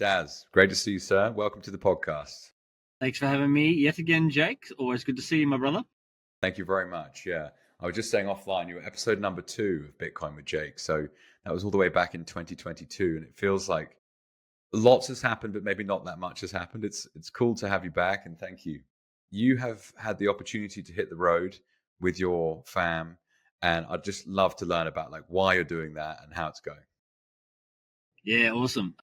Daz, great to see you, sir. Welcome to the podcast. Thanks for having me yet again, Jake. Always good to see you, my brother. Thank you very much. Yeah, I was just saying offline, you were episode number 2 of Bitcoin with Jake. So that was all the way back in 2022. And it feels like lots has happened, but maybe not that much has happened. It's cool to have you back, and thank you. You have had the opportunity to hit the road with your fam, and I'd just love to learn about like why you're doing that and how it's going. Yeah, awesome.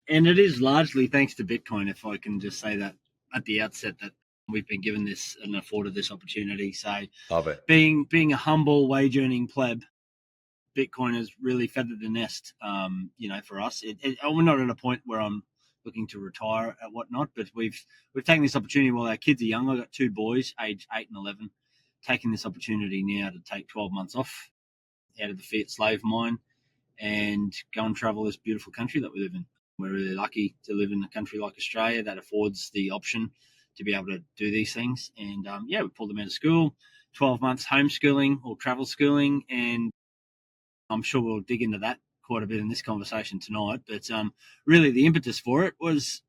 And it is largely thanks to Bitcoin, if I can just say that at the outset, that we've been given this and afforded this opportunity. So Love it. being a humble wage earning pleb, Bitcoin has really feathered the nest, for us. We're not at a point where I'm looking to retire and whatnot, but we've taken this opportunity while our kids are young. I've got 2 boys, aged 8 and 11, taking this opportunity now to take 12 months off out of the fiat slave mine and go and travel this beautiful country that we live in. We're really lucky to live in a country like Australia that affords the option to be able to do these things. And we pulled them out of school, 12 months homeschooling or travel schooling. And I'm sure we'll dig into that quite a bit in this conversation tonight. But really the impetus for it was,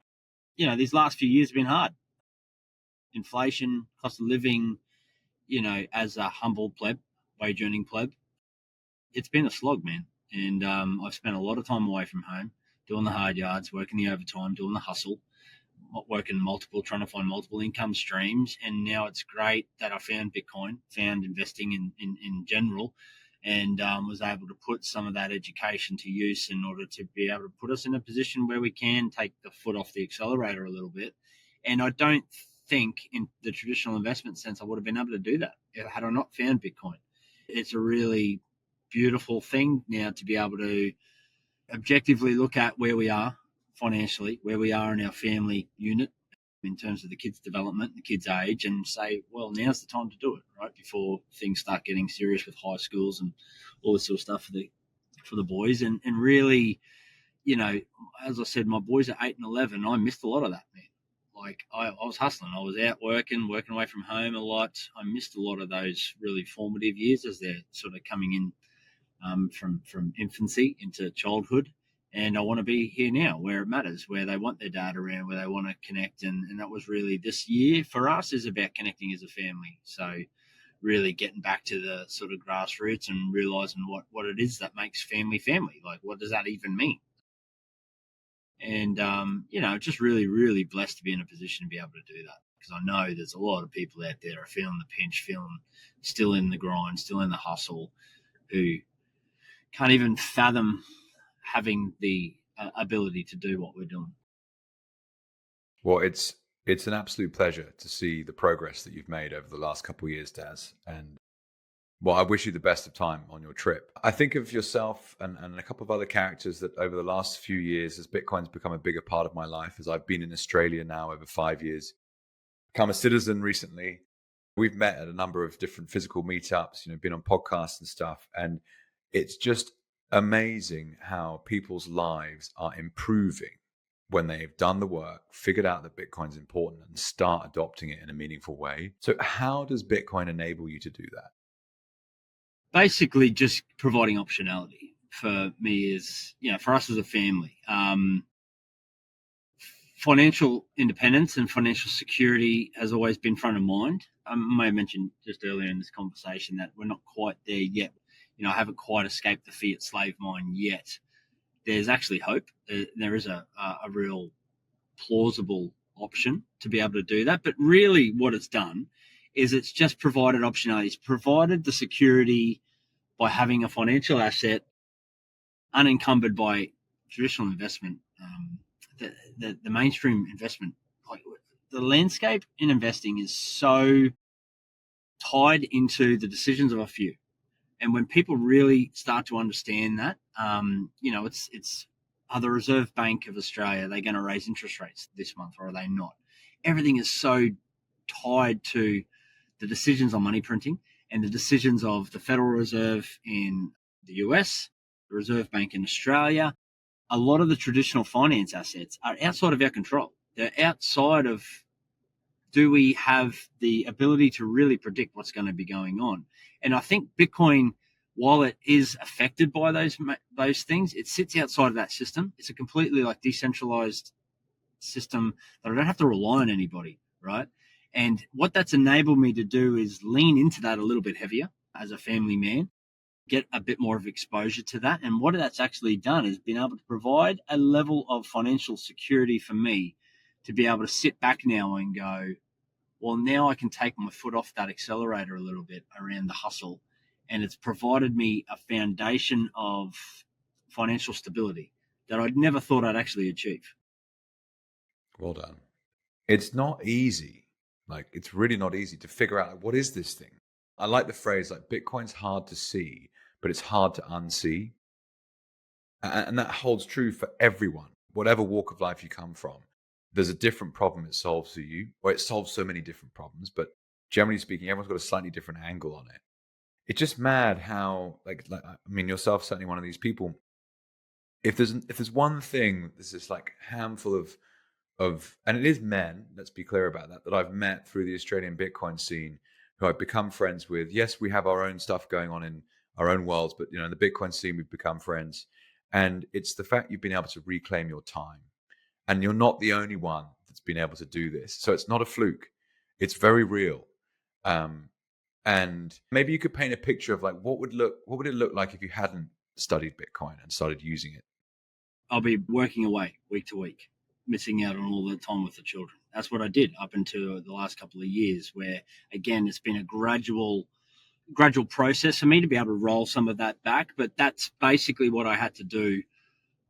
these last few years have been hard. Inflation, cost of living, as a humble pleb, wage earning pleb, it's been a slog, man. And I've spent a lot of time away from home, doing the hard yards, working the overtime, doing the hustle, trying to find multiple income streams. And now it's great that I found Bitcoin, found investing in general, and was able to put some of that education to use in order to be able to put us in a position where we can take the foot off the accelerator a little bit. And I don't think in the traditional investment sense I would have been able to do that had I not found Bitcoin. It's a really beautiful thing now to be able to objectively look at where we are financially, where we are in our family unit in terms of the kids' development, the kids' age, and say, well, now's the time to do it, right, before things start getting serious with high schools and all this sort of stuff for the boys. And really, as I said, my boys are 8 and 11. I missed a lot of that, man. Like I was hustling. I was out working away from home a lot. I missed a lot of those really formative years as they're sort of coming in from infancy into childhood. And I want to be here now where it matters, where they want their dad around, where they want to connect. And that was really this year for us is about connecting as a family. So really getting back to the sort of grassroots and realizing what it is that makes family. Like, what does that even mean? And, just really, really blessed to be in a position to be able to do that, because I know there's a lot of people out there are feeling the pinch, feeling still in the grind, still in the hustle, who can't even fathom having the ability to do what we're doing. Well, it's an absolute pleasure to see the progress that you've made over the last couple of years, Daz. And well, I wish you the best of time on your trip. I think of yourself and a couple of other characters that over the last few years, as Bitcoin's become a bigger part of my life, as I've been in Australia now over 5 years, become a citizen recently. We've met at a number of different physical meetups, been on podcasts and stuff. And it's just amazing how people's lives are improving when they've done the work, figured out that Bitcoin's important, and start adopting it in a meaningful way. So how does Bitcoin enable you to do that? Basically, just providing optionality for me is, for us as a family. Financial independence and financial security has always been front of mind. I may have mentioned just earlier in this conversation that we're not quite there yet. I haven't quite escaped the fiat slave mine yet. There's actually hope. There is a real plausible option to be able to do that. But really what it's done is it's just provided optionality. It's provided the security by having a financial asset unencumbered by traditional investment, the mainstream investment. Like, the landscape in investing is so tied into the decisions of a few. And when people really start to understand that, it's are the Reserve Bank of Australia, are they going to raise interest rates this month or are they not? Everything is so tied to the decisions on money printing and the decisions of the Federal Reserve in the US, the Reserve Bank in Australia. A lot of the traditional finance assets are outside of our control. They're outside of, do we have the ability to really predict what's going to be going on? And I think Bitcoin while it is affected by those things, it sits outside of that system. It's a completely like decentralized system that I don't have to rely on anybody, right? And what that's enabled me to do is lean into that a little bit heavier as a family man, get a bit more of exposure to that. And what that's actually done is been able to provide a level of financial security for me to be able to sit back now and go, well, now I can take my foot off that accelerator a little bit around the hustle. And it's provided me a foundation of financial stability that I'd never thought I'd actually achieve. Well done. It's not easy. Like, it's really not easy to figure out, like, what is this thing? I like the phrase, like, Bitcoin's hard to see, but it's hard to unsee. And that holds true for everyone, whatever walk of life you come from. There's a different problem it solves for you, or it solves so many different problems, but generally speaking, everyone's got a slightly different angle on it. It's just mad how, like I mean, yourself certainly one of these people. If there's one thing, there's this like handful of, and it is men, let's be clear about that I've met through the Australian Bitcoin scene, who I've become friends with. Yes, we have our own stuff going on in our own worlds, but in the Bitcoin scene, we've become friends. And it's the fact you've been able to reclaim your time. And you're not the only one that's been able to do this. So it's not a fluke. It's very real. And maybe you could paint a picture of like what would it look like if you hadn't studied Bitcoin and started using it? I'll be working away week to week, missing out on all the time with the children. That's what I did up until the last couple of years, where again it's been a gradual process for me to be able to roll some of that back. But that's basically what I had to do.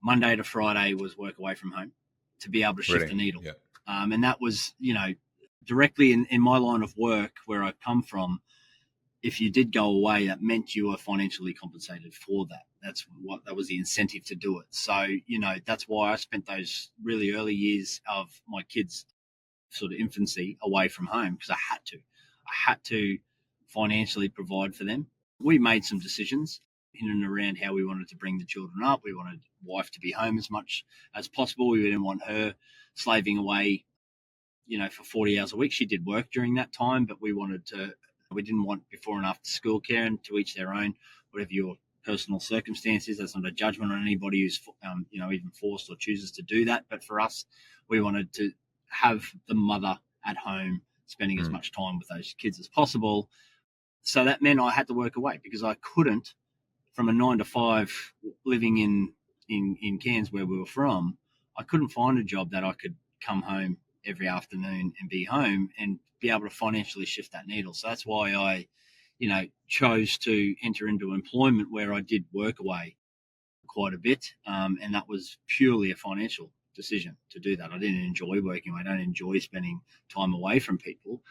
Monday to Friday was work away from home to be able to shift the needle. Yeah. And that was, directly in my line of work where I come from. If you did go away, that meant you were financially compensated for that. That was the incentive to do it. So, that's why I spent those really early years of my kids' sort of infancy away from home, because I had to financially provide for them. We made some decisions in and around how we wanted to bring the children up. We wanted wife to be home as much as possible. We didn't want her slaving away, for 40 hours a week. She did work during that time, but we didn't want before and after school care, and to each their own, whatever your personal circumstances. That's not a judgment on anybody who's, even forced or chooses to do that. But for us, we wanted to have the mother at home spending as much time with those kids as possible. So that meant I had to work away, because I couldn't, from a 9 to 5 living in Cairns where we were from, I couldn't find a job that I could come home every afternoon and be home and be able to financially shift that needle. So that's why I, chose to enter into employment where I did work away quite a bit. And that was purely a financial decision to do that. I didn't enjoy working. I don't enjoy spending time away from people,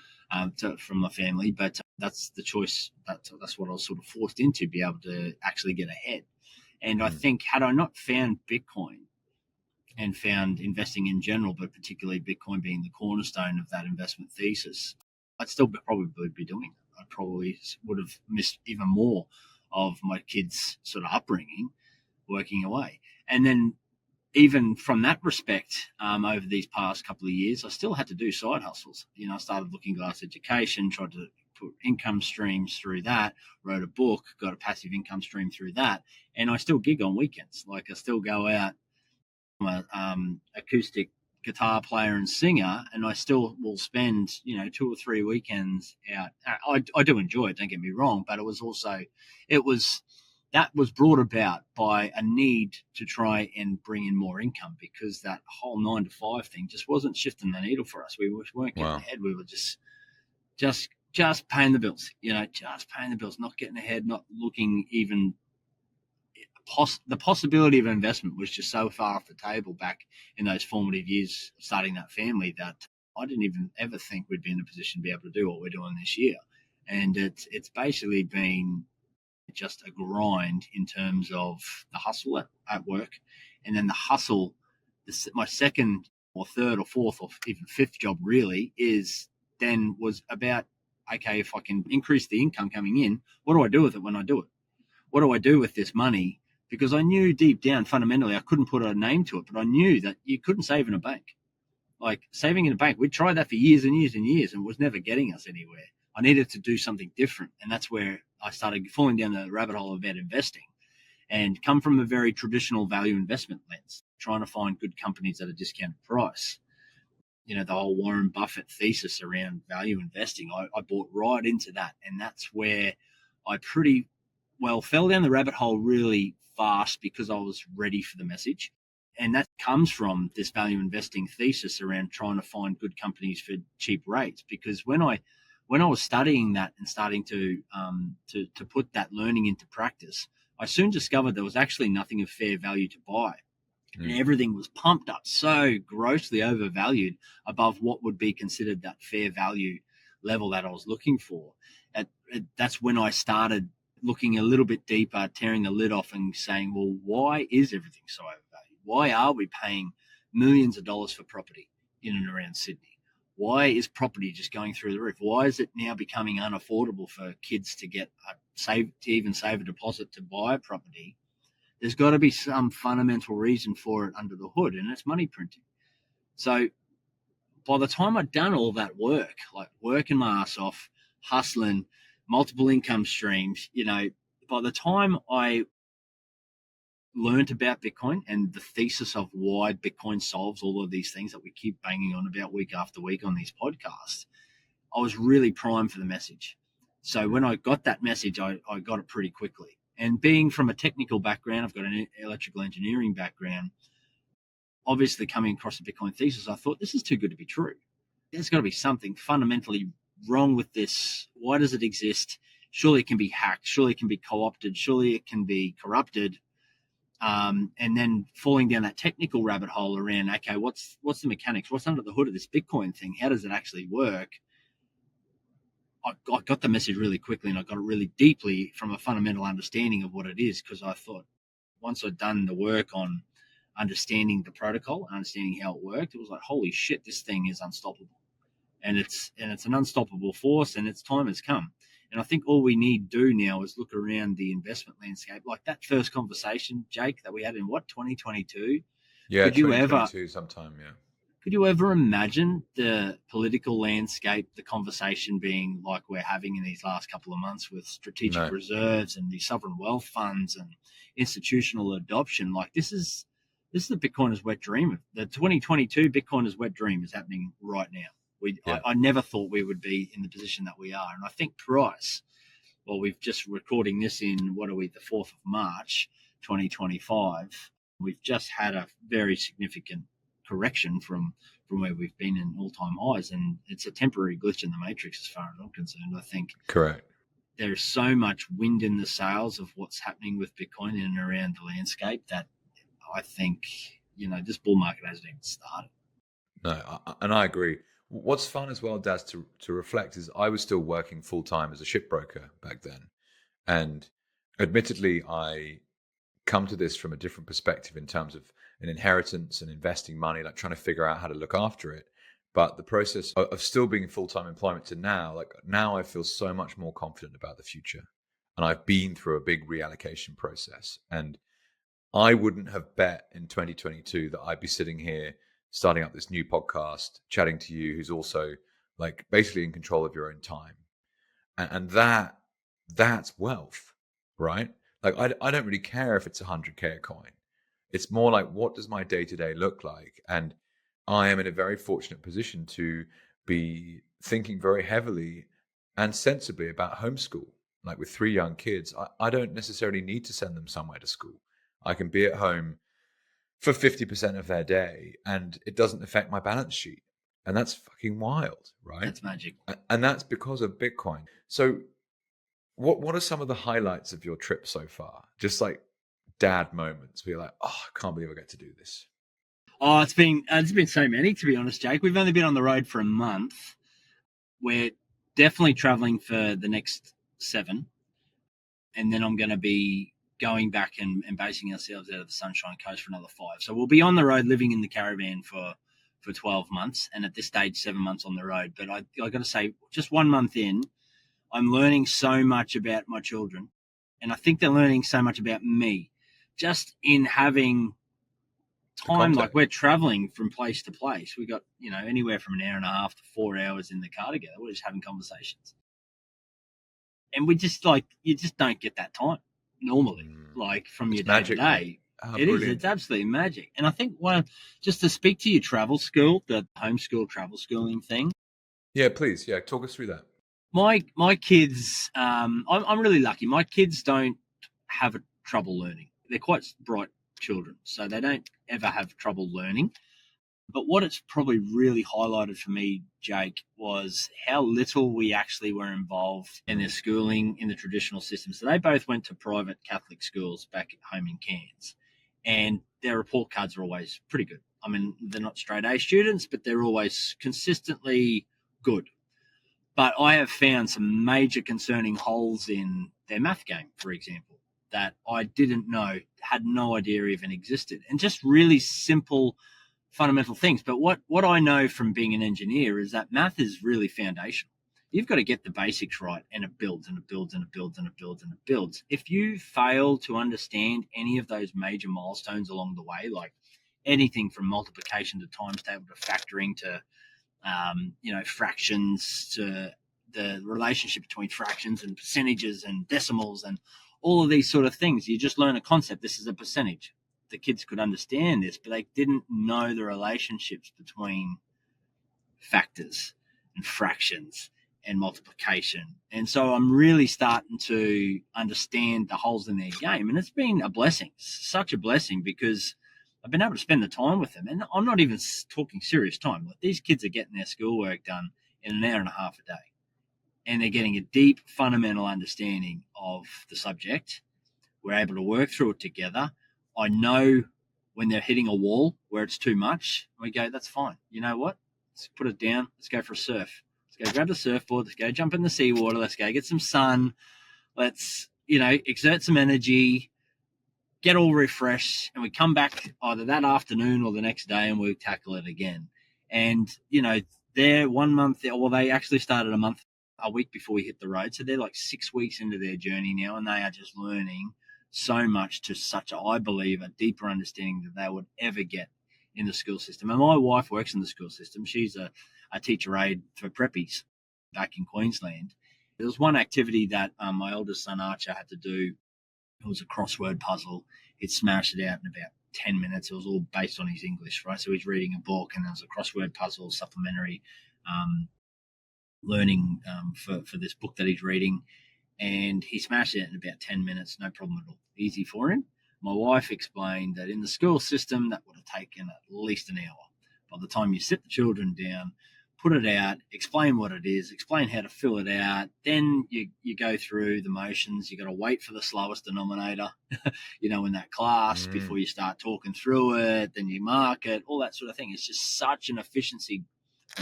from my family, but that's the choice. That's what I was sort of forced into, be able to actually get ahead. And I think had I not found Bitcoin and found investing in general, but particularly Bitcoin being the cornerstone of that investment thesis, I'd still probably be doing it. I probably would have missed even more of my kids' sort of upbringing working away. And then even from that respect, over these past couple of years, I still had to do side hustles. I started looking at glass education, tried to put income streams through that, wrote a book, got a passive income stream through that. And I still gig on weekends. Like, I still go out, I'm an acoustic guitar player and singer, and I still will spend 2 or 3 weekends out. I do enjoy it, don't get me wrong, but that was brought about by a need to try and bring in more income, because that whole 9 to 5 thing just wasn't shifting the needle for us. We weren't getting ahead. We were just paying the bills, just paying the bills, not getting ahead, not looking even. The possibility of investment was just so far off the table back in those formative years starting that family, that I didn't even ever think we'd be in a position to be able to do what we're doing this year. And it's basically been just a grind in terms of the hustle at work. And then the hustle, my second or third or fourth or even fifth job really was about, okay, if I can increase the income coming in, what do I do with it when I do it? What do I do with this money? Because I knew deep down, fundamentally, I couldn't put a name to it, but I knew that you couldn't save in a bank. Like, saving in a bank, we tried that for years and years and years, and it was never getting us anywhere. I needed to do something different, and that's where I started falling down the rabbit hole about investing, and come from a very traditional value investment lens, trying to find good companies at a discounted price. The whole Warren Buffett thesis around value investing, I bought right into that. And that's where I pretty well fell down the rabbit hole really fast because I was ready for the message. And that comes from this value investing thesis around trying to find good companies for cheap rates. Because when I was studying that and starting to put that learning into practice, I soon discovered there was actually nothing of fair value to buy. And everything was pumped up so grossly overvalued above what would be considered that fair value level that I was looking for. That's when I started looking a little bit deeper, tearing the lid off and saying, well, why is everything so overvalued? Why are we paying millions of dollars for property in and around Sydney? Why is property just going through the roof? Why is it now becoming unaffordable for kids to even save a deposit to buy a property? There's got to be some fundamental reason for it under the hood, and it's money printing. So by the time I'd done all that work, like working my ass off, hustling, multiple income streams, by the time I learned about Bitcoin and the thesis of why Bitcoin solves all of these things that we keep banging on about week after week on these podcasts, I was really primed for the message. So when I got that message, I got it pretty quickly. And being from a technical background, I've got an electrical engineering background, obviously coming across the Bitcoin thesis, I thought this is too good to be true. There's got to be something fundamentally wrong with this. Why does it exist? Surely it can be hacked. Surely it can be co-opted. Surely it can be corrupted. And then falling down that technical rabbit hole around, okay, what's the mechanics? What's under the hood of this Bitcoin thing? How does it actually work? I got the message really quickly, and I got it really deeply from a fundamental understanding of what it is, because I thought once I'd done the work on understanding the protocol, understanding how it worked, it was like, holy shit, this thing is unstoppable. And it's an unstoppable force, and its time has come. And I think all we need to do now is look around the investment landscape, like that first conversation, Jake, that we had in 2022? Yeah, 2022 sometime, yeah. Could you ever imagine the political landscape, the conversation being like we're having in these last couple of months with strategic reserves and the sovereign wealth funds and institutional adoption? Like this is the Bitcoiner's wet dream. The 2022 Bitcoiner's wet dream is happening right now. I never thought we would be in the position that we are. And I think price, well, we've just recording this in, the 4th of March, 2025. We've just had a very significant correction from where we've been in all-time highs, and it's a temporary glitch in the matrix as far as I'm concerned. I think correct. There's so much wind in the sails of what's happening with Bitcoin in and around the landscape that I think this bull market hasn't even started. No, and I agree. What's fun as well, Daz, to reflect is I was still working full-time as a shipbroker back then, and admittedly I come to this from a different perspective in terms of an inheritance and investing money, like trying to figure out how to look after it. But the process of still being full-time employment to now I feel so much more confident about the future. And I've been through a big reallocation process. And I wouldn't have bet in 2022 that I'd be sitting here starting up this new podcast, chatting to you, who's also like basically in control of your own time. And that's wealth, right? Like, I don't really care if it's 100K a coin. It's more like, what does my day-to-day look like? And I am in a very fortunate position to be thinking very heavily and sensibly about homeschool. Like with 3 young kids, I don't necessarily need to send them somewhere to school. I can be at home for 50% of their day and it doesn't affect my balance sheet. And that's fucking wild, right? That's magic. And that's because of Bitcoin. So what are some of the highlights of your trip so far? Just like dad moments where you're like, oh, I can't believe I get to do this. Oh, it's been so many, to be honest, Jake. We've only been on the road for a month. We're definitely traveling for the next 7. And then I'm going to be going back and basing ourselves out of the Sunshine Coast for another 5. So we'll be on the road living in the caravan for 12 months. And at this stage, 7 months on the road. But I got to say, just 1 month in, I'm learning so much about my children, and I think they're learning so much about me just in having time. Like we're traveling from place to place. We got, anywhere from an hour and a half to 4 hours in the car together. We're just having conversations. And we just you just don't get that time normally, like from your day to day. It is. It's absolutely magic. And I think just to speak to your travel school, the homeschool travel schooling thing. Yeah, please. Yeah, talk us through that. My kids, I'm really lucky. My kids don't have trouble learning. They're quite bright children, so they don't ever have trouble learning. But what it's probably really highlighted for me, Jake, was how little we actually were involved in their schooling in the traditional system. So they both went to private Catholic schools back at home in Cairns, and their report cards are always pretty good. I mean, they're not straight A students, but they're always consistently good. But I have found some major concerning holes in their math game, for example, that I didn't know, had no idea even existed. And just really simple fundamental things. But what I know from being an engineer is that math is really foundational. You've got to get the basics right, and it builds and it builds and it builds and it builds and it builds. If you fail to understand any of those major milestones along the way, like anything from multiplication to times table to factoring to fractions, to the relationship between fractions and percentages and decimals and all of these sort of things, you just learn a concept. This is a percentage. The kids could understand this, but they didn't know the relationships between factors and fractions and multiplication. And so I'm really starting to understand the holes in their game. And it's been a blessing, such a blessing, because I've been able to spend the time with them. And I'm not even talking serious time. Like, these kids are getting their schoolwork done in an hour and a half a day. And they're getting a deep, fundamental understanding of the subject. We're able to work through it together. I know when they're hitting a wall where it's too much. We go, that's fine. You know what? Let's put it down. Let's go for a surf. Let's go grab the surfboard. Let's go jump in the seawater. Let's go get some sun. Let's, exert some energy, get all refreshed, and we come back either that afternoon or the next day and we tackle it again. And, they're 1 month, they actually started a week before we hit the road. So they're like 6 weeks into their journey now, and they are just learning so much to such I believe, a deeper understanding that they would ever get in the school system. And my wife works in the school system. She's a teacher aide for preppies back in Queensland. There was one activity that my oldest son Archer had to do. It was a crossword puzzle. He'd smashed it out in about 10 minutes. It was all based on his English, right? So he's reading a book, and there was a crossword puzzle, supplementary learning for this book that he's reading. And he smashed it in about 10 minutes, no problem at all. Easy for him. My wife explained that in the school system, that would have taken at least an hour. By the time you sit the children down, put it out, explain what it is, explain how to fill it out, then you go through the motions. You got to wait for the slowest denominator, in that class before you start talking through it. Then you mark it, all that sort of thing. It's just such an efficiency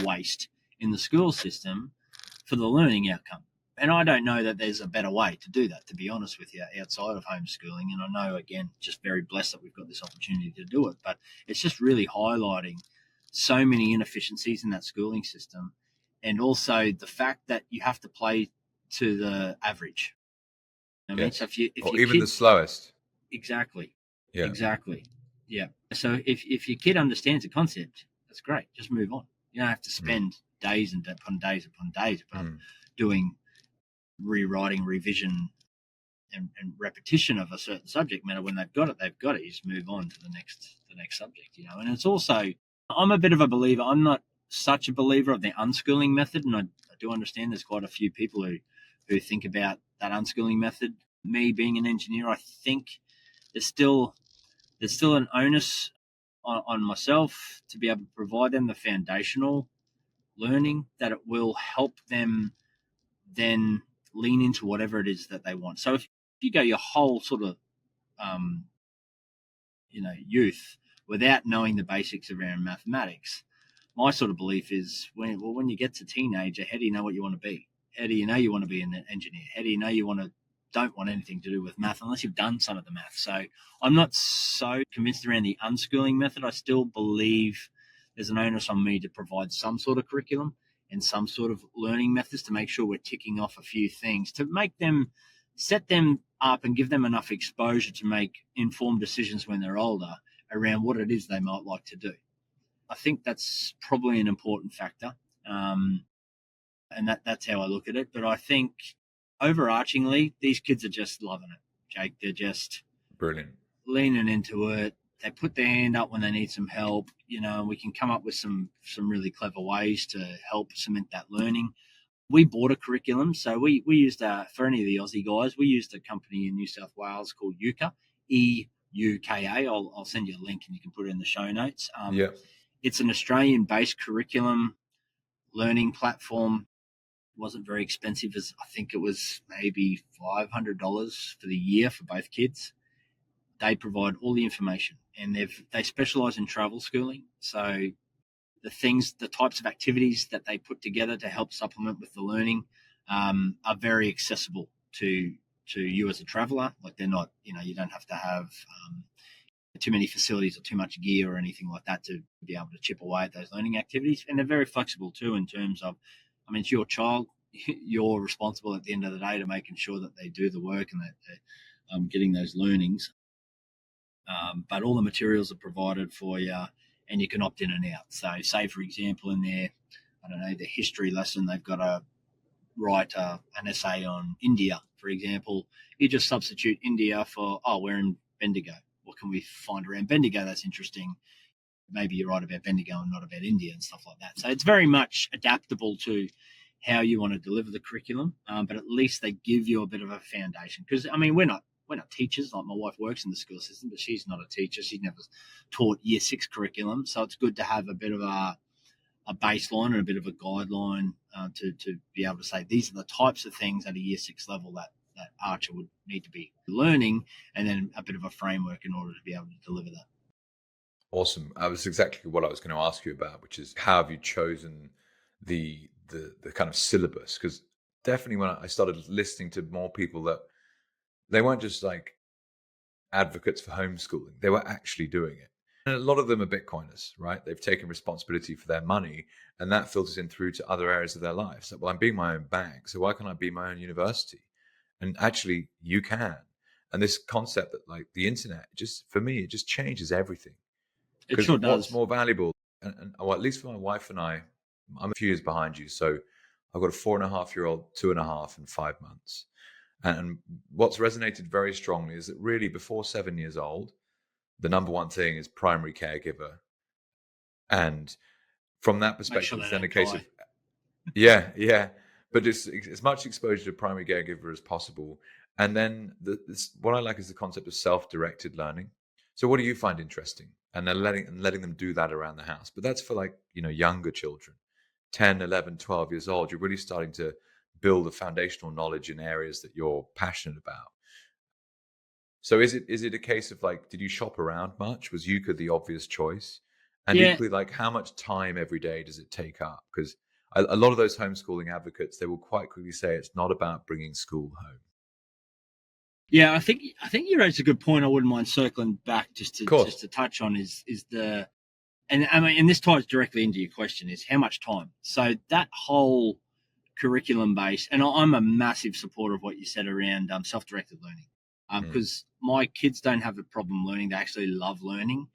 waste in the school system for the learning outcome. And I don't know that there's a better way to do that, to be honest with you, outside of homeschooling. And I know, again, just very blessed that we've got this opportunity to do it. But it's just really highlighting so many inefficiencies in that schooling system, and also the fact that you have to play to the average. I mean, so if even the slowest. Exactly. Yeah. Exactly. Yeah. So if your kid understands the concept, that's great. Just move on. You don't have to spend days upon days upon doing rewriting, revision, and repetition of a certain subject matter. When they've got it, they've got it. You just move on to the next subject, And it's also, I'm a bit of a believer. I'm not such a believer of the unschooling method, and I do understand there's quite a few people who think about that unschooling method. Me being an engineer, I think there's still an onus on myself to be able to provide them the foundational learning that it will help them then lean into whatever it is that they want. So if you go your whole sort of, youth without knowing the basics around mathematics, my sort of belief is when you get to teenager, how do you know what you want to be? How do you know you want to be an engineer? How do you know you don't want anything to do with math unless you've done some of the math? So I'm not so convinced around the unschooling method. I still believe there's an onus on me to provide some sort of curriculum and some sort of learning methods to make sure we're ticking off a few things, to make them, set them up and give them enough exposure to make informed decisions when they're older around what it is they might like to do. I think that's probably an important factor. And that's how I look at it. But I think overarchingly, these kids are just loving it, Jake. They're just Brilliant. leaning into it. They put their hand up when they need some help, and we can come up with some really clever ways to help cement that learning. We bought a curriculum, so we used for any of the Aussie guys, we used a company in New South Wales called Euka, EUKA. I'll send you a link and you can put it in the show notes. It's an Australian-based curriculum learning platform. It wasn't very expensive, as I think it was maybe $500 for the year for both kids. They provide all the information, and they specialize in travel schooling. So the types of activities that they put together to help supplement with the learning are very accessible to you as a traveler. Like they're not, you don't have to have too many facilities or too much gear or anything like that to be able to chip away at those learning activities. And they're very flexible too in terms of, it's your child. You're responsible at the end of the day to making sure that they do the work and that they're getting those learnings. But all the materials are provided for you, and you can opt in and out. So say, for example, in their, the history lesson, they've got to write an essay on India, for example. You just substitute India for, we're in Bendigo. What can we find around Bendigo that's interesting? Maybe you write about Bendigo and not about India and stuff like that. So it's very much adaptable to how you want to deliver the curriculum, but at least they give you a bit of a foundation. Because, we're not teachers. Like, my wife works in the school system, but she's not a teacher. She's never taught year 6 curriculum. So it's good to have a bit of a baseline and a bit of a guideline to be able to say these are the types of things at a year 6 level that Archer would need to be learning, and then a bit of a framework in order to be able to deliver that. Awesome. That was exactly what I was going to ask you about, which is how have you chosen the kind of syllabus? Because definitely when I started listening to more people, that they weren't just like advocates for homeschooling, they were actually doing it. And a lot of them are Bitcoiners, right? They've taken responsibility for their money, and that filters in through to other areas of their lives. Like, well, I'm being my own bank, so why can't I be my own university? And actually, you can. And this concept that, like, the internet, just for me, it just changes everything. It sure does. What's more valuable, and well, at least for my wife and I'm a few years behind you. So I've got a 4.5-year-old, 2.5, and 5 months. And what's resonated very strongly is that really before 7 years old, the number one thing is primary caregiver. And from that perspective, it's then a case of, but it's as much exposure to primary caregiver as possible. And then what I like is the concept of self-directed learning. So what do you find interesting? And then letting them do that around the house. But that's for, like, younger children, 10, 11, 12 years old. You're really starting to build a foundational knowledge in areas that you're passionate about. So is it a case of, like, did you shop around much? Was Euka the obvious choice? And equally, like, how much time every day does it take up? Because a lot of those homeschooling advocates, they will quite quickly say it's not about bringing school home. Yeah, I think you raised a good point. I wouldn't mind circling back just to touch on is and this ties directly into your question, is how much time. So that whole curriculum base, and I'm a massive supporter of what you said around self-directed learning, because my kids don't have a problem learning. They actually love learning.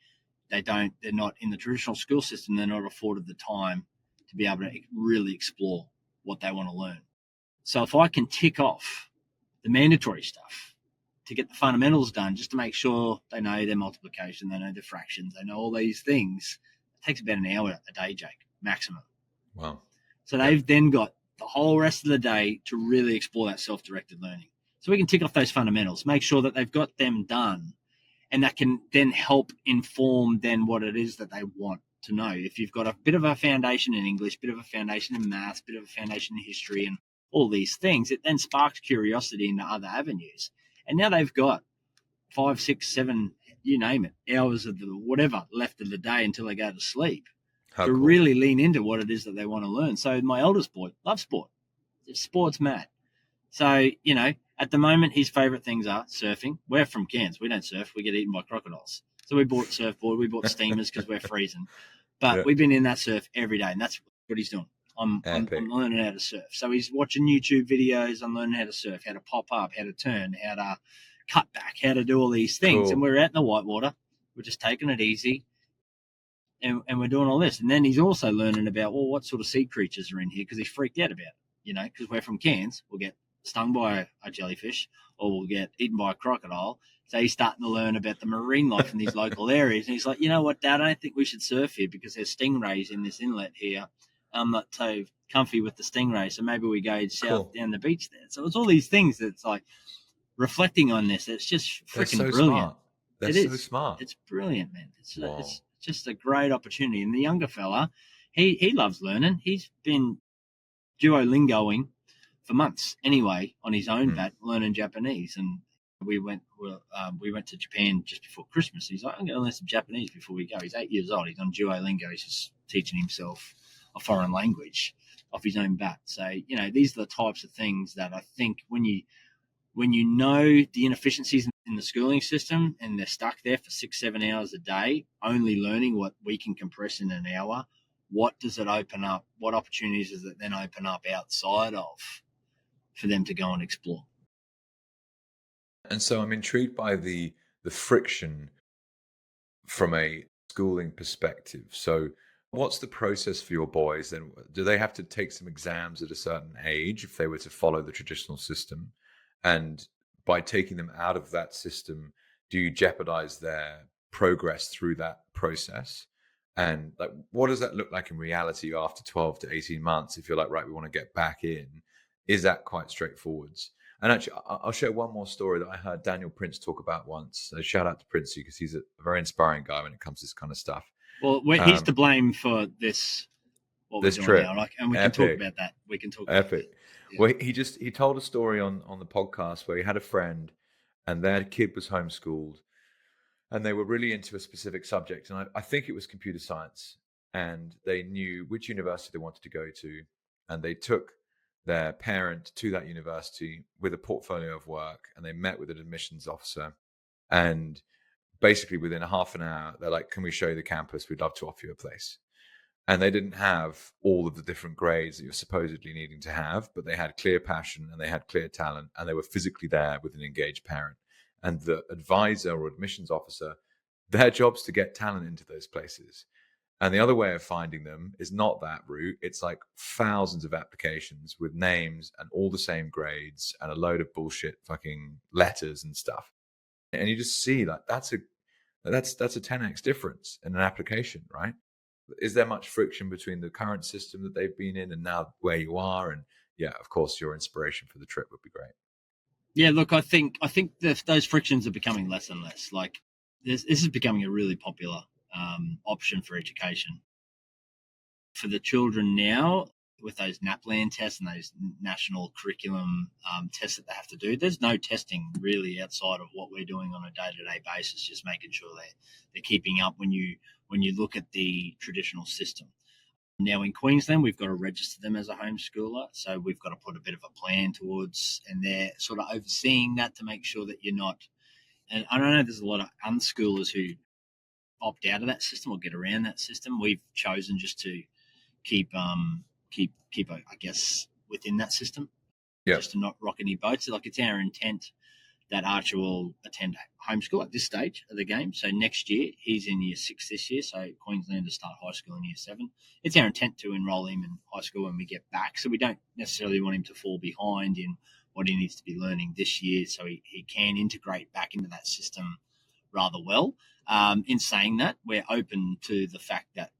They're not in the traditional school system. They're not afforded the time to be able to really explore what they want to learn. So if I can tick off the mandatory stuff to get the fundamentals done, just to make sure they know their multiplication, they know their fractions, they know all these things, it takes about an hour a day, Jake, maximum. Wow. So they've then got the whole rest of the day to really explore that self-directed learning. So we can tick off those fundamentals, make sure that they've got them done, and that can then help inform then what it is that they want to know. If you've got a bit of a foundation in English, bit of a foundation in maths, bit of a foundation in history and all these things, it then sparks curiosity into other avenues. And now they've got 5, 6, 7, you name it, hours of the whatever left of the day until they go to sleep to really lean into what it is that they want to learn. So my eldest boy loves sport. Sport's mad. So, at the moment, his favorite things are surfing. We're from Cairns. We don't surf. We get eaten by crocodiles. So we bought a surfboard. We bought steamers because we're freezing. But we've been in that surf every day, and that's what he's doing. I'm learning how to surf. So he's watching YouTube videos. I'm learning how to surf, how to pop up, how to turn, how to cut back, how to do all these things. Cool. And we're out in the whitewater. We're just taking it easy. And we're doing all this. And then he's also learning about, what sort of sea creatures are in here, because he's freaked out about it, because we're from Cairns. We'll get stung by a jellyfish or we'll get eaten by a crocodile. So he's starting to learn about the marine life in these local areas. And he's like, you know what, Dad, I don't think we should surf here because there's stingrays in this inlet here. I'm not so comfy with the stingrays, so maybe we go south down the beach there. So it's all these things that's like reflecting on this. It's just freaking brilliant. Smart. They're so smart. It's brilliant, man. It's just a great opportunity. And the younger fella, he loves learning. He's been Duolingoing for months anyway on his own bat, learning Japanese. And we went to Japan just before Christmas. He's like, I'm going to learn some Japanese before we go. He's 8 years old. He's on Duolingo. He's just teaching himself a foreign language off his own bat. So, you know, these are the types of things that I think when you know the inefficiencies in the schooling system and they're stuck there for 6-7 hours a day, only learning what we can compress in an hour, what does it open up? What opportunities does it then open up outside of for them to go and explore? And so I'm intrigued by the friction from a schooling perspective. So what's the process for your boys then? Do they have to take some exams at a certain age if they were to follow the traditional system? And by taking them out of that system, do you jeopardize their progress through that process? And like, what does that look like in reality after 12 to 18 months? If you're like, right, we want to get back in, is that quite straightforward? And actually, I'll share one more story that I heard Daniel Prince talk about once. So shout out to Princey because he's a very inspiring guy when it comes to this kind of stuff. Well, he's to blame for this. This trip, now, like, and we can talk about that. We can talk. Epic. Yeah. Well, he told a story on the podcast where he had a friend, and their kid was homeschooled, and they were really into a specific subject, and I think it was computer science, and they knew which university they wanted to go to, and they took their parent to that university with a portfolio of work, and they met with an admissions officer, and basically within a half an hour, they're like, "Can we show you the campus? We'd love to offer you a place." And they didn't have all of the different grades that you're supposedly needing to have, but they had clear passion and they had clear talent, and they were physically there with an engaged parent. And the advisor or admissions officer, their job's to get talent into those places. And the other way of finding them is not that route. It's like thousands of applications with names and all the same grades and a load of bullshit fucking letters and stuff. And you just see like that's a 10x difference in an application, right? Is there much friction between the current system that they've been in and now where you are? And yeah, of course, your inspiration for the trip would be great. Yeah, look, I think those frictions are becoming less and less. Like this is becoming a really popular option for education for the children now. With those NAPLAN tests and those national curriculum tests that they have to do, there's no testing really outside of what we're doing on a day-to-day basis, just making sure they're keeping up when you look at the traditional system. Now in Queensland, we've got to register them as a homeschooler, so we've got to put a bit of a plan towards, and they're sort of overseeing that to make sure that you're not, and I don't know, there's a lot of unschoolers who opt out of that system or get around that system. We've chosen just to keep I guess within that system, just to not rock any boats. Like it's our intent that Archer will attend homeschool at this stage of the game. So next year, he's in year 6 this year, so Queenslanders start high school in year 7. It's our intent to enrol him in high school when we get back, so we don't necessarily want him to fall behind in what he needs to be learning this year, so he can integrate back into that system rather well. In saying that, we're open to the fact that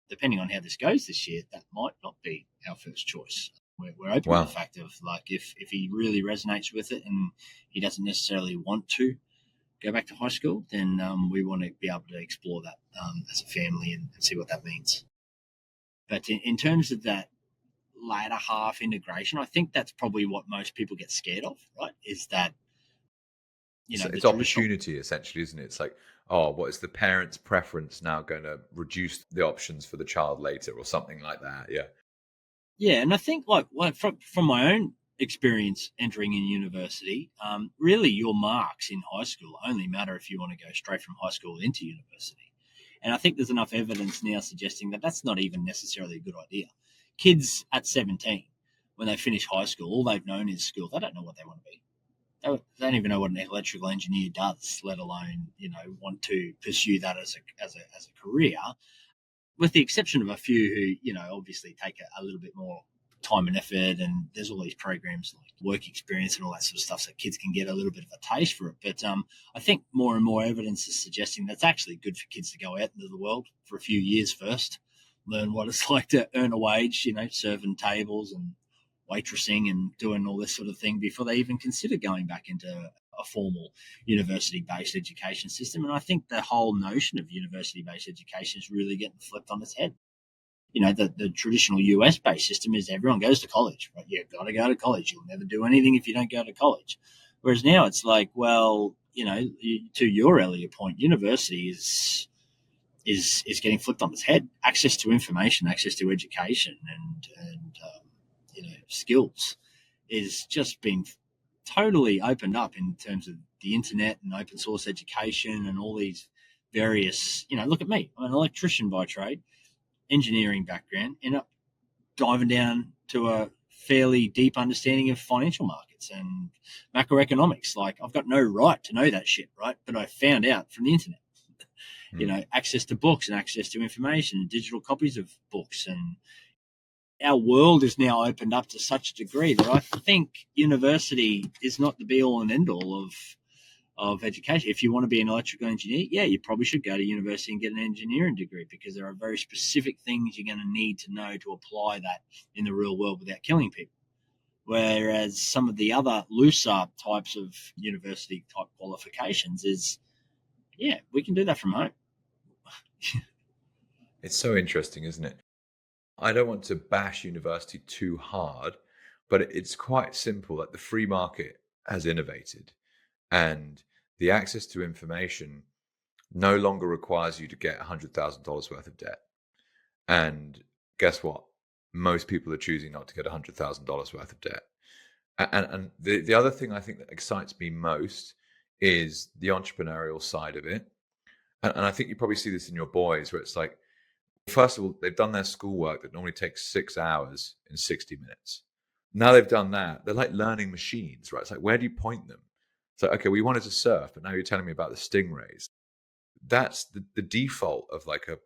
depending on how this goes this year, that might not be our first choice. We're open to the fact of like if he really resonates with it and he doesn't necessarily want to go back to high school, then we want to be able to explore that as a family and see what that means. But in terms of that latter half integration, I think that's probably what most people get scared of, right? Is that, you know, so it's opportunity essentially, isn't it? It's like, oh, what is the parent's preference now going to reduce the options for the child later or something like that? Yeah. Yeah, and I think like from my own experience entering in university, really your marks in high school only matter if you want to go straight from high school into university. And I think there's enough evidence now suggesting that that's not even necessarily a good idea. Kids at 17, when they finish high school, all they've known is school. They don't know what they want to be. They don't even know what an electrical engineer does, let alone, you know, want to pursue that as a career. With the exception of a few who, you know, obviously take a little bit more time and effort, and there's all these programs like work experience and all that sort of stuff, so kids can get a little bit of a taste for it. But I think more and more evidence is suggesting that's actually good for kids to go out into the world for a few years first, learn what it's like to earn a wage, serving tables and waitressing and doing all this sort of thing before they even consider going back into a formal university-based education system. And I think the whole notion of university-based education is really getting flipped on its head. The traditional US-based system is everyone goes to college, right? You've got to go to college. You'll never do anything if you don't go to college. Whereas now it's like, well, to your earlier point, university is getting flipped on its head. Access to information, access to education, and skills is just being totally opened up in terms of the internet and open source education and all these various. Look at me. I'm an electrician by trade, engineering background, end up diving down to a fairly deep understanding of financial markets and macroeconomics. Like, I've got no right to know that shit, right? But I found out from the internet. Access to books and access to information and digital copies of books, and our world is now opened up to such a degree that I think university is not the be all and end all of education. If you want to be an electrical engineer, yeah, you probably should go to university and get an engineering degree, because there are very specific things you're going to need to know to apply that in the real world without killing people. Whereas some of the other looser types of university type qualifications is, yeah, we can do that from home. It's so interesting, isn't it? I don't want to bash university too hard, but it's quite simple. Like, the free market has innovated, and the access to information no longer requires you to get $100,000 worth of debt. And guess what? Most people are choosing not to get $100,000 worth of debt. And the other thing I think that excites me most is the entrepreneurial side of it. And I think you probably see this in your boys, where it's like, first of all, they've done their schoolwork that normally takes 6 hours in 60 minutes. Now they've done that, they're like learning machines, right? It's like, where do you point them? It's like, okay, we wanted to surf, but now you're telling me about the stingrays. That's the default of like a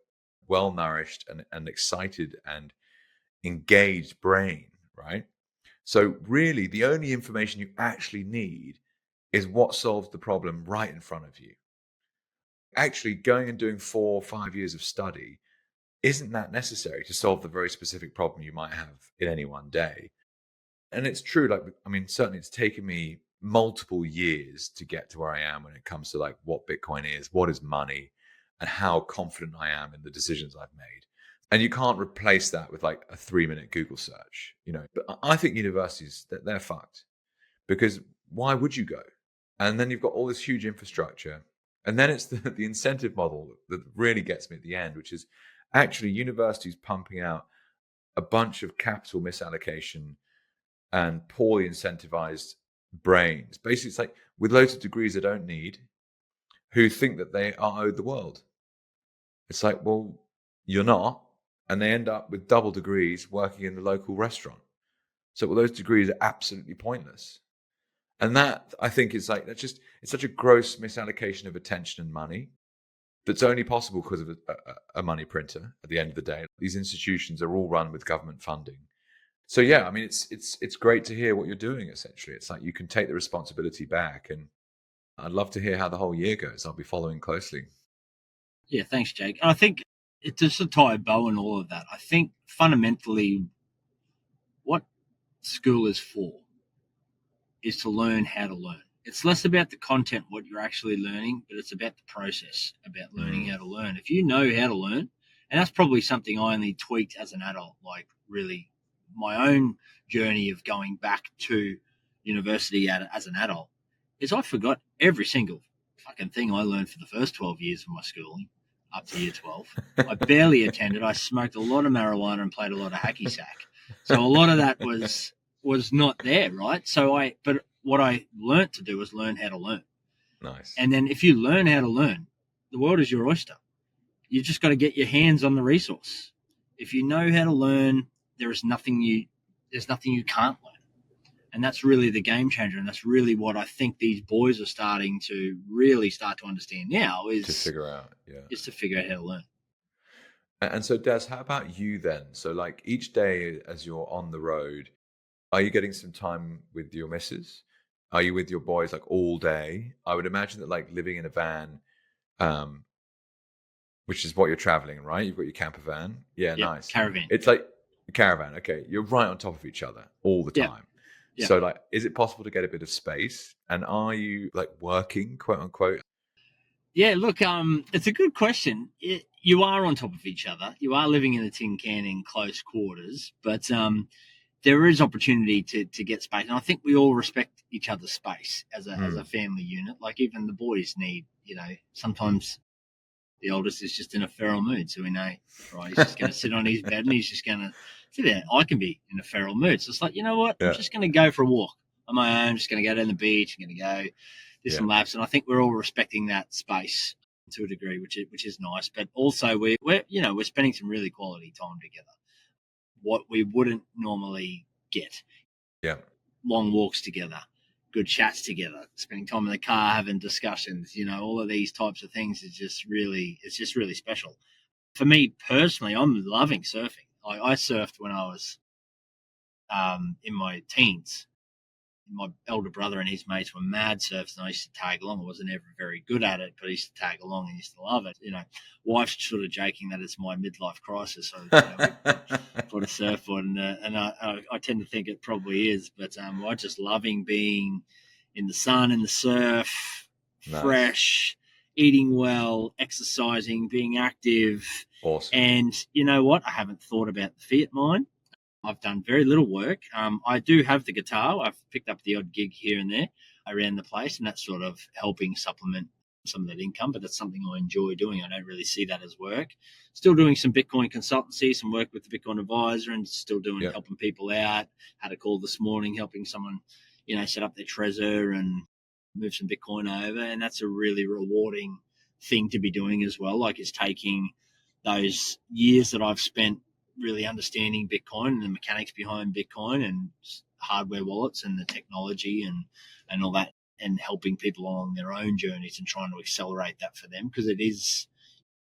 well-nourished and excited and engaged brain, right? So really, the only information you actually need is what solves the problem right in front of you. Actually, going and doing 4 or 5 years of study isn't that necessary to solve the very specific problem you might have in any one day. And it's true, like, I mean, certainly it's taken me multiple years to get to where I am when it comes to like what Bitcoin is, what is money, and how confident I am in the decisions I've made. And you can't replace that with like a 3-minute Google search, But I think universities, they're fucked, because why would you go? And then you've got all this huge infrastructure. And then it's the incentive model that really gets me at the end, which is actually universities pumping out a bunch of capital misallocation and poorly incentivized brains. Basically, it's like with loads of degrees they don't need, who think that they are owed the world. It's like, well, you're not. And they end up with double degrees working in the local restaurant. So, well, those degrees are absolutely pointless. And that, I think, is like, it's such a gross misallocation of attention and money that's only possible because of a money printer at the end of the day. These institutions are all run with government funding. So yeah, I mean, it's great to hear what you're doing, essentially. It's like you can take the responsibility back, and I'd love to hear how the whole year goes. I'll be following closely. Yeah, thanks, Jake. And I think it's just to tie a bow on all of that. I think fundamentally what school is for is to learn how to learn. It's less about the content, what you're actually learning, but it's about the process, about learning how to learn. If you know how to learn, and that's probably something I only tweaked as an adult, like really my own journey of going back to university as an adult, is I forgot every single fucking thing I learned for the first 12 years of my schooling up to year 12. I barely attended. I smoked a lot of marijuana and played a lot of hacky sack. So a lot of that was not there, right? But what I learnt to do was learn how to learn. Nice. And then if you learn how to learn, the world is your oyster. You just got to get your hands on the resource. If you know how to learn, there's nothing you can't learn. And that's really the game changer. And that's really what I think these boys are starting to really start to understand now is to figure out, is to figure out how to learn. And so, Des, how about you then? So, like each day as you're on the road, are you getting some time with your missus? Are you with your boys like all day? I would imagine that like living in a van, um, which is what you're traveling in, right? You've got your camper van. Yeah, Yep, nice. caravan. It's like a caravan. Okay, you're right on top of each other all the Yep, time. yep. So, like, is it possible to get a bit of space? And are you like working, quote unquote? Yeah, look, it's a good question. You are on top of each other. You are living in a tin can in close quarters, but there is opportunity to get space, and I think we all respect each other's space as a family unit. Like even the boys need, sometimes the oldest is just in a feral mood, so we know, right? He's just going to sit on his bed and he's just going to sit there. I can be in a feral mood, so it's like, you know what? I'm Yeah, just going to go for a walk on my own. I'm just going to go down the beach. I'm going to go do yeah, some laps, and I think we're all respecting that space to a degree, which is nice. But also we're spending some really quality time together. What we wouldn't normally get: yeah. long walks together, good chats together, spending time in the car, having discussions. All of these types of things it's just really special. For me personally, I'm loving surfing. I surfed when I was in my teens. My elder brother and his mates were mad surfers, and I used to tag along. I wasn't ever very good at it, but I used to tag along and used to love it. Wife's sort of joking that it's my midlife crisis. So, we bought a surfboard, and I tend to think it probably is. But I just loving being in the sun, in the surf, Nice, fresh, eating well, exercising, being active. awesome. And you know what? I haven't thought about the Fiat mine. I've done very little work. I do have the guitar. I've picked up the odd gig here and there around the place, and that's sort of helping supplement some of that income. But that's something I enjoy doing. I don't really see that as work. Still doing some Bitcoin consultancy, some work with the Bitcoin advisor, and still doing Yeah, helping people out. Had a call this morning helping someone, set up their Trezor and move some Bitcoin over, and that's a really rewarding thing to be doing as well. Like it's taking those years that I've spent really understanding Bitcoin and the mechanics behind Bitcoin and hardware wallets and the technology and all that, and helping people along their own journeys and trying to accelerate that for them, because it is,